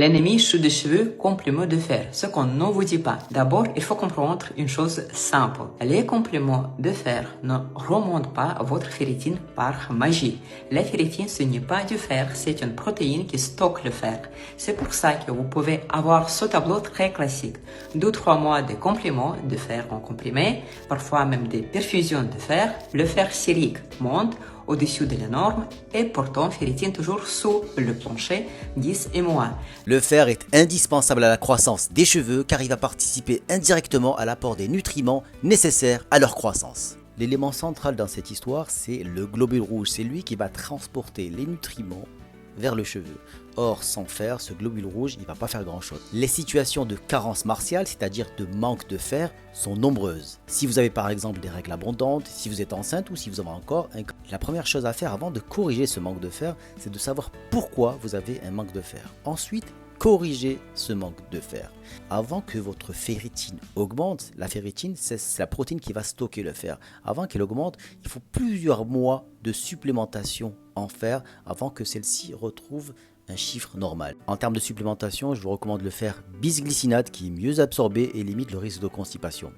L'ennemi chute de cheveux, complément de fer. Ce qu'on ne vous dit pas. D'abord, il faut comprendre une chose simple. Les compléments de fer ne remontent pas votre ferritine par magie. La ferritine, ce n'est pas du fer, c'est une protéine qui stocke le fer. C'est pour ça que vous pouvez avoir ce tableau très classique. 2-3 mois de compléments de fer en comprimé, parfois même des perfusions de fer. Le fer sérique monte au-dessus de la norme et pourtant ferritine toujours sous le plancher, 10 et moins. Le fer est indispensable à la croissance des cheveux car il va participer indirectement à l'apport des nutriments nécessaires à leur croissance. L'élément central dans cette histoire, c'est le globule rouge. C'est lui qui va transporter les nutriments vers le cheveu. Or, sans fer, ce globule rouge, il ne va pas faire grand-chose. Les situations de carence martiale, c'est-à-dire de manque de fer, sont nombreuses. Si vous avez par exemple des règles abondantes, si vous êtes enceinte ou si vous avez encore un... La première chose à faire avant de corriger ce manque de fer, c'est de savoir pourquoi vous avez un manque de fer. Ensuite, corriger ce manque de fer. Avant que votre ferritine augmente, la ferritine, c'est la protéine qui va stocker le fer. Avant qu'elle augmente, il faut plusieurs mois de supplémentation en fer avant que celle-ci retrouve un chiffre normal. En termes de supplémentation, je vous recommande le fer bisglycinate qui est mieux absorbé et limite le risque de constipation.